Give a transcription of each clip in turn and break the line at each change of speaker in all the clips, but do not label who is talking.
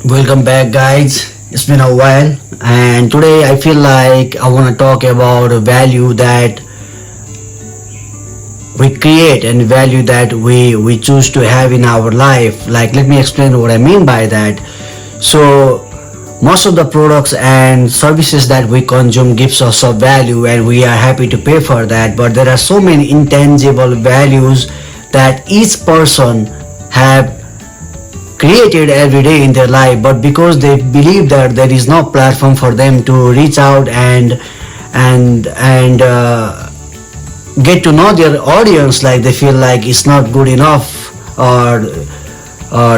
Welcome back, guys. It's been a while, and today I feel like I want to talk about a value that we create and value that we choose to have in our life. Like, let me explain what I mean by that. So, most of the products and services that we consume gives us a value, and we are happy to pay for that. But there are so many intangible values that each person have created every day in their life, but because they believe that there is no platform for them to reach out and get to know their audience, like they feel like it's not good enough, or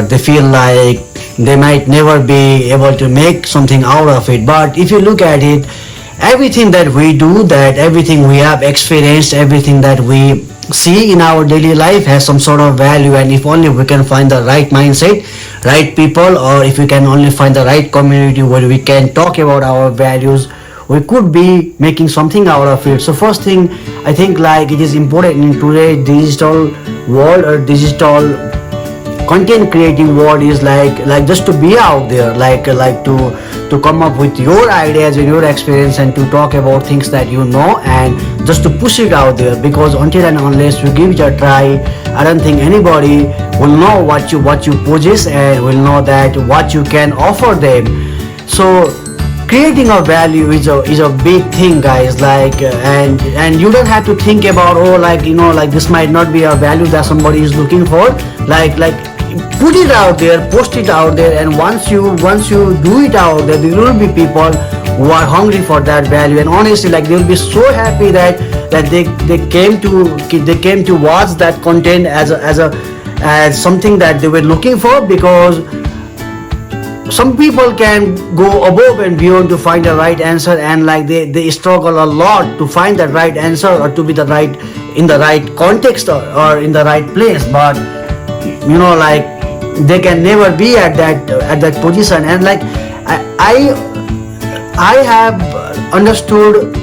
they feel like they might never be able to make something out of it. But if you look at it, everything that we do, that everything we have experienced, everything that we see in our daily life has some sort of value. And if only we can find the right mindset, right people, or if we can only find the right community where we can talk about our values, we could be making something out of it. So first thing, I think like it is important in today's digital world or digital content creating world is like just to be out there, like to come up with your ideas and your experience and to talk about things that you know, and just to push it out there. Because until and unless you give it a try, I don't think anybody will know what you possess and will know that what you can offer them. So creating a value is a big thing, guys. And you don't have to think about, oh, like, like this might not be a value that somebody is looking for. Like put it out there, post it out there, and once you do it out there, there will be people who are hungry for that value. And honestly, like, they will be so happy that they came to watch that content as something that they were looking for. Because some people can go above and beyond to find the right answer, and like they struggle a lot to find the right answer or to be the right in the right context, or in the right place. But like, they can never be at that position. And like, I have understood,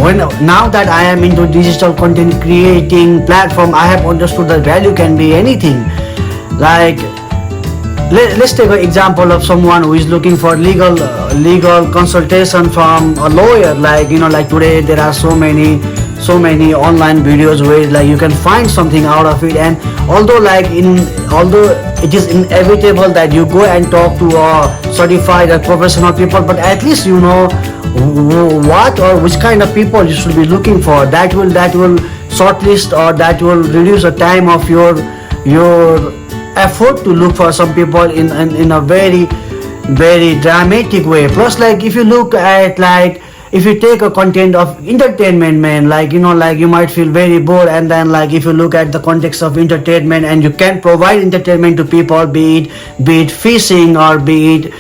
when now that I am into digital content creating platform, I have understood that value can be anything. Like, let's take an example of someone who is looking for legal consultation from a lawyer. Like today there are so many online videos where like you can find something out of it. And although it is inevitable that you go and talk to a certified or professional people, but at least you know what or which kind of people you should be looking for. That will shortlist, or that will reduce the time of your effort to look for some people in a very very dramatic way. Plus, like, if you look at, like, if you take a content of entertainment, man, like you might feel very bored. And then, like, if you look at the context of entertainment and you can provide entertainment to people, be it fishing, or be it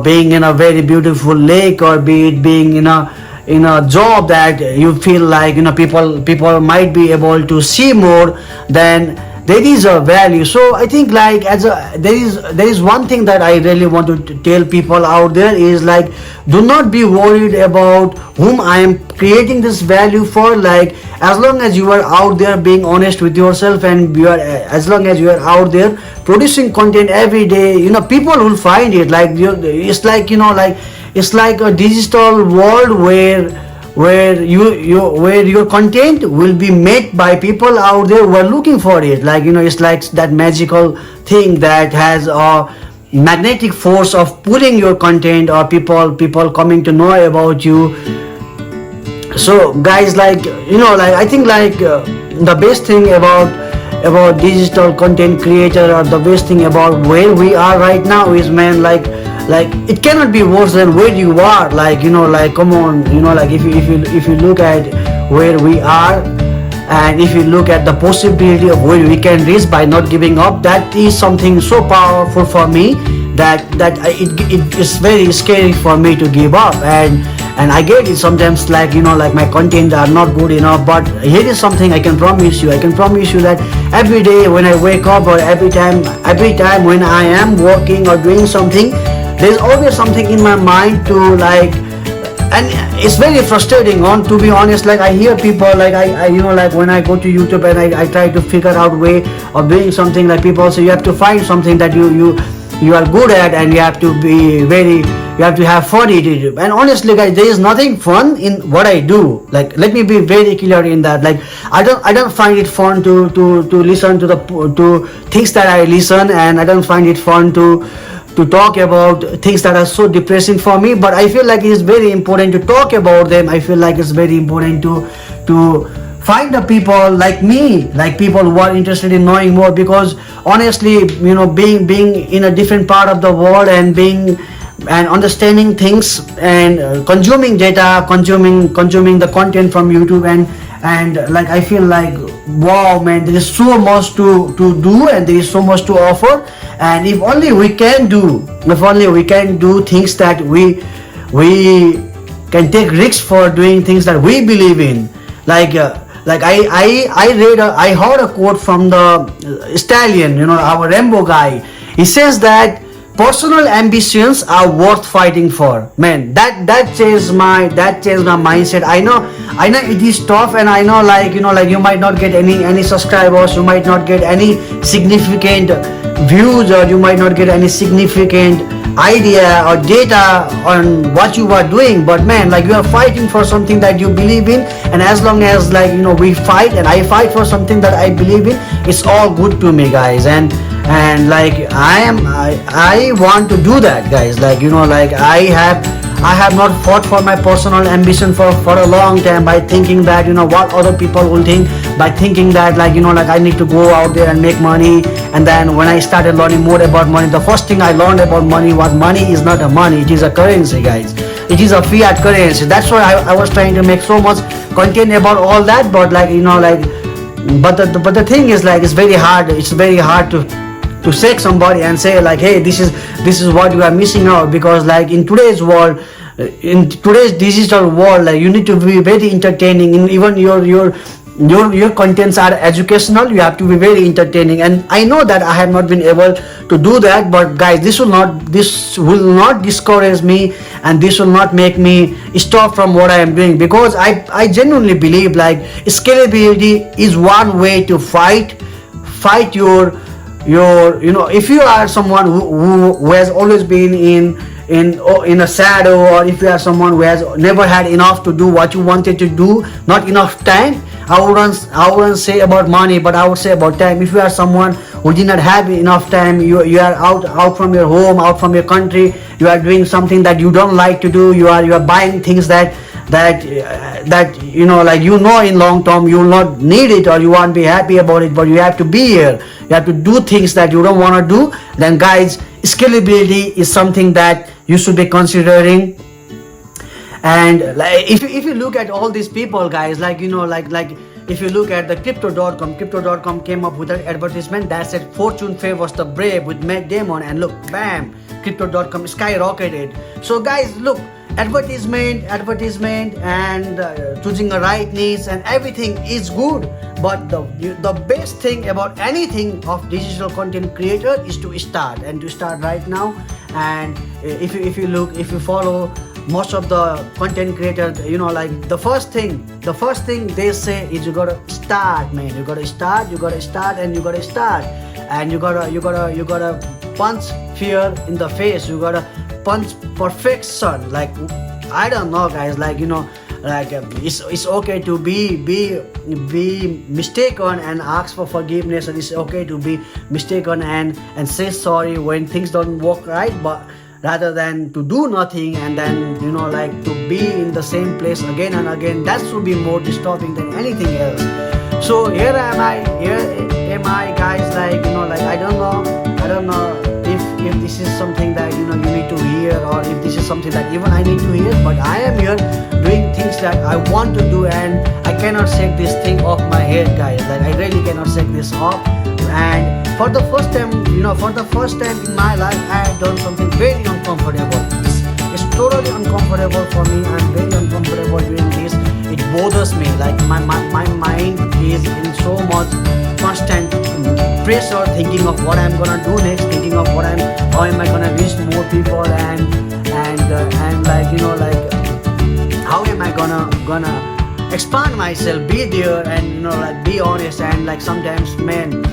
being in a very beautiful lake, or be it being in a job that you feel like people might be able to see more, then there is a value. So I think, like, there is one thing that I really want to tell people out there is, like, do not be worried about whom I am creating this value for. Like, as long as you are out there being honest with yourself, and as long as you are out there producing content every day, people will find it. Like, it's like a digital world where your content will be met by people out there who are looking for it. Like, it's like that magical thing that has a magnetic force of pulling your content, or people coming to know about you. So, guys, like, I think, like, the best thing about digital content creator, or the best thing about where we are right now is, man, like it cannot be worse than where you are. Like, like, come on, like, if you look at where we are, and if you look at the possibility of where we can reach by not giving up, that is something so powerful for me that it is very scary for me to give up. And I get it sometimes, like, like, my content are not good enough. But here is something I can promise you that every day when I wake up, or every time when I am working or doing something, there's always something in my mind to, like, and it's very frustrating, to be honest. Like, I hear people, like, I like, when I go to YouTube and I try to figure out way of doing something, like, people say you have to find something that you are good at, and you have to be very, you have to have fun in it. And honestly guys, there is nothing fun in what I do. Like, let me be very clear in that. Like, I don't find it fun to listen to the to things that I listen, and I don't find it fun to talk about things that are so depressing for me. But I feel like it is very important to talk about them. I feel like it's very important to find the people like me, like people who are interested in knowing more. Because honestly, being in a different part of the world, and being and understanding things, and consuming data, consuming the content from YouTube, and like, I feel like, wow man, there is so much to do, and there is so much to offer. And if only we can do things that we can take risks for doing things that we believe in. Like I heard a quote from the Stallion, our Rambo guy. He says that personal ambitions are worth fighting for. Man, that changed my mindset. I know it is tough, and I know, like, you might not get any subscribers, you might not get any significant views, or you might not get any significant idea or data on what you are doing. But man, like, you are fighting for something that you believe in, and as long as, like, we fight, and I fight for something that I believe in, it's all good to me, guys. And like, I want to do that, guys. Like, like, I have not fought for my personal ambition for a long time, by thinking that, what other people will think, by thinking that, like, like, I need to go out there and make money. And then when I started learning more about money, the first thing I learned about money was, money is not a money, it is a currency, guys. It is a fiat currency. That's why I was trying to make so much content about all that. But like, but the thing is, like, it's very hard to shake somebody and say, like, hey, this is what you are missing out. Because, like, in today's world, in today's digital world, like, you need to be very entertaining. In even your contents are educational, you have to be very entertaining. And I know that I have not been able to do that, but guys, this will not discourage me, and this will not make me stop from what I am doing. Because I genuinely believe, like, scalability is one way to fight your if you are someone who has always been in a shadow, or if you are someone who has never had enough to do what you wanted to do, not enough time. I wouldn't say about money, but I would say about time. If you are someone who did not have enough time, you are out from your home, out from your country, you are doing something that you don't like to do, you are buying things that like, in long term you will not need it, or you won't be happy about it, but you have to be here, you have to do things that you don't want to do. Then guys, scalability is something that you should be considering. And like, if you look at all these people, guys, like, if you look at the crypto.com came up with an advertisement that said, fortune favors the brave, with Matt Damon, and look, bam, crypto.com skyrocketed. So guys, look, advertisement, and choosing the right niche and everything is good. But the best thing about anything of digital content creator is to start right now. And if you follow most of the content creators, like, the first thing they say is, you gotta start, man. You gotta start, and you gotta start, and you gotta punch fear in the face. You gotta punch perfection. Like, I don't know, guys, like, like, it's okay to be mistaken and ask for forgiveness, and it's okay to be mistaken and say sorry when things don't work right. But rather than to do nothing, and then, like, to be in the same place again and again, that should be more disturbing than anything else. So here am I, guys, like, like, I don't know if this is something that you need to hear, or if this is something that even I need to hear. But I am here doing things that I want to do, and I cannot shake this thing off my head, guys. Like, I really cannot shake this off. And for the first time in my life, I have done something very uncomfortable. It's totally uncomfortable for me. I'm very uncomfortable doing this. It bothers me. Like, my mind is in so much constant pressure, thinking of what I'm gonna do next, thinking of how am I gonna reach more people, and like, like, how am I gonna expand myself, be there, and like, be honest. And like, sometimes, man,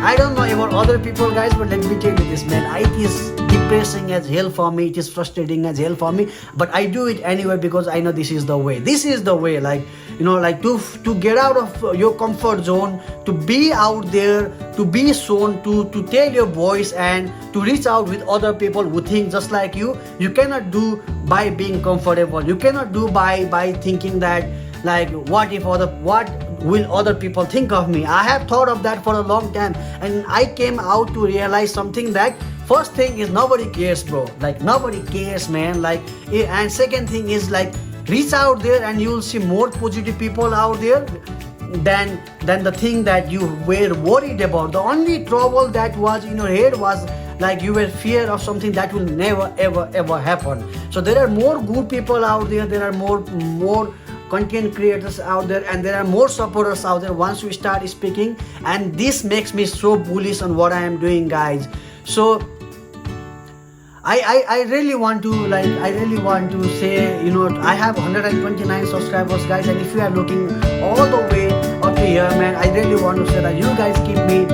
I don't know about other people, guys, but let me tell you this, man. It is depressing as hell for me. It is frustrating as hell for me. But I do it anyway because I know this is the way. This is the way. Like, you know, like to get out of your comfort zone, to be out there, to be shown, to tell your voice, and to reach out with other people who think just like you. You cannot do by being comfortable. You cannot do by thinking that, like, what will other people think of me. I have thought of that for a long time, and I came out to realize something, that first thing is nobody cares, bro. Like, nobody cares, man. Like, and second thing is, like, reach out there and you will see more positive people out there than the thing that you were worried about. The only trouble that was in your head was, like, you were fear of something that will never ever happen. So there are more good people out there. There are more content creators out there, and there are more supporters out there once we start speaking, and this makes me so bullish on what I am doing, guys. So I really want to say, you know, I have 129 subscribers, guys, and if you are looking all the way up to here, man, I really want to say that you guys keep me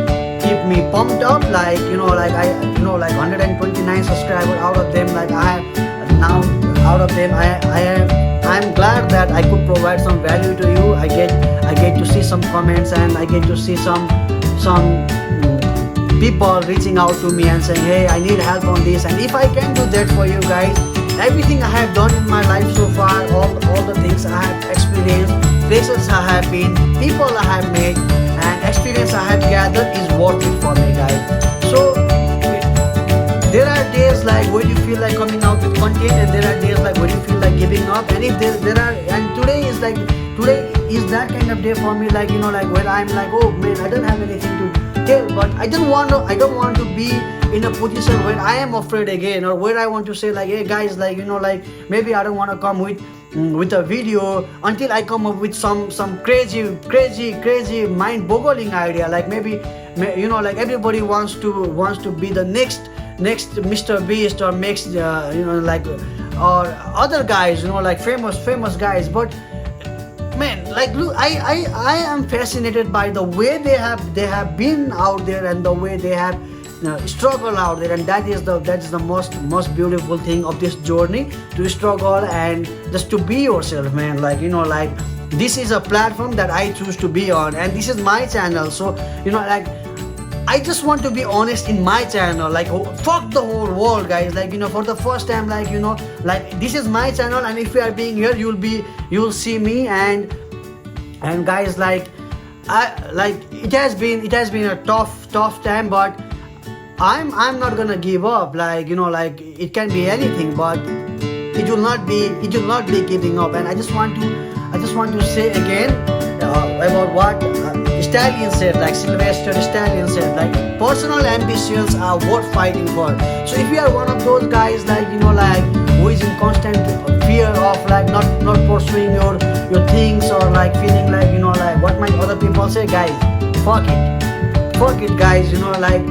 pumped up. Like, you know, like, like 129 subscribers, out of them, like, I'm glad that I could provide some value to you. I get to see some comments, and I get to see some people reaching out to me and saying, hey, I need help on this. And if I can do that for you guys, everything I have done in my life so far, all the things I have experienced, places I have been, people I have met, and experience I have gathered is worth it for me, guys. So there are days like where you feel like coming out with content, and there are days like where you feel like giving up. And if today is that kind of day for me, like, you know, like, where I'm like, oh man, I don't have anything to tell, but I don't want to be in a position where I am afraid again, or where I want to say, like, hey guys, like, you know, like, maybe I don't want to come with a video until I come up with some crazy mind-boggling idea. Like, maybe, you know, like, everybody wants to be the next Mr. Beast, or next, you know, like, or other guys, you know, like, famous guys. But man, like, look, I am fascinated by the way they have been out there, and the way they have struggle out there, and that is the most beautiful thing of this journey, to struggle and just to be yourself, man. Like, you know, like, this is a platform that I choose to be on, and this is my channel. So, you know, like, I just want to be honest in my channel. Like, fuck the whole world, guys. Like, you know, for the first time, like, you know, like, this is my channel, and if you are being here, you'll see me, and guys, like, it has been a tough time, but I'm not gonna give up. Like, you know, like, it can be anything, but it will not be giving up. And I just want to say again about what Stallion said, like, Sylvester Stallion said, like, personal ambitions are worth fighting for. So if you are one of those guys, like, you know, like, who is in constant fear of, like, not pursuing your things, or like feeling like, you know, like, what might other people say, guys, fuck it, guys. You know, like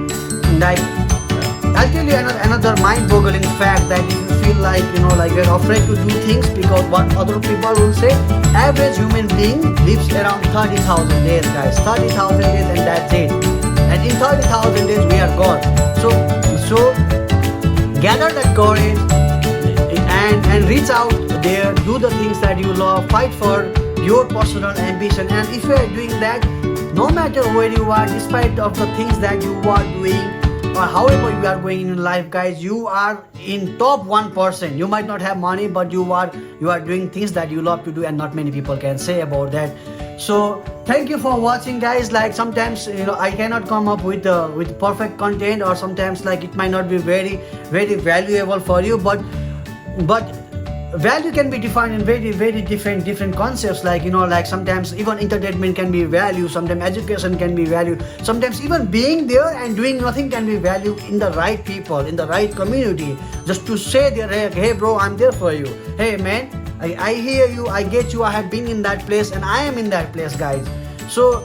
I'll tell you another mind-boggling fact, that if you feel like, you know, like, you're afraid to do things because what other people will say, average human being lives around 30,000 days, guys. 30,000 days, and that's it. And in 30,000 days we are gone. So gather that courage and reach out there, do the things that you love, fight for your personal ambition. And if you are doing that, no matter where you are, despite of the things that you are doing, or however you are going in life, guys, you are in top 1%. You might not have money, but you are doing things that you love to do, and not many people can say about that. So thank you for watching, guys. Like, sometimes, you know, I cannot come up with perfect content, or sometimes, like, it might not be very valuable for you, but value can be defined in very different concepts. Like, you know, like, sometimes even entertainment can be value, sometimes education can be value, sometimes even being there and doing nothing can be value in the right people, in the right community. Just to say there, hey bro, I'm there for you. Hey man, I hear you, I get you, I have been in that place, and I am in that place, guys. So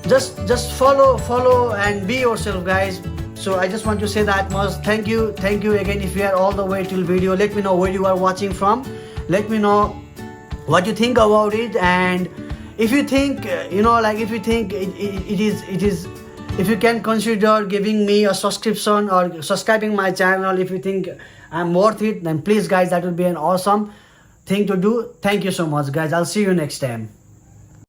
just follow and be yourself, guys. So I just want to say that much. Thank you again. If you are all the way till video, let me know where you are watching from. Let me know what you think about it, and if you think like if you think it is, if you can consider giving me a subscription or subscribing my channel, if you think I'm worth it, then please guys, that would be an awesome thing to do. Thank you so much guys, I'll see you next time.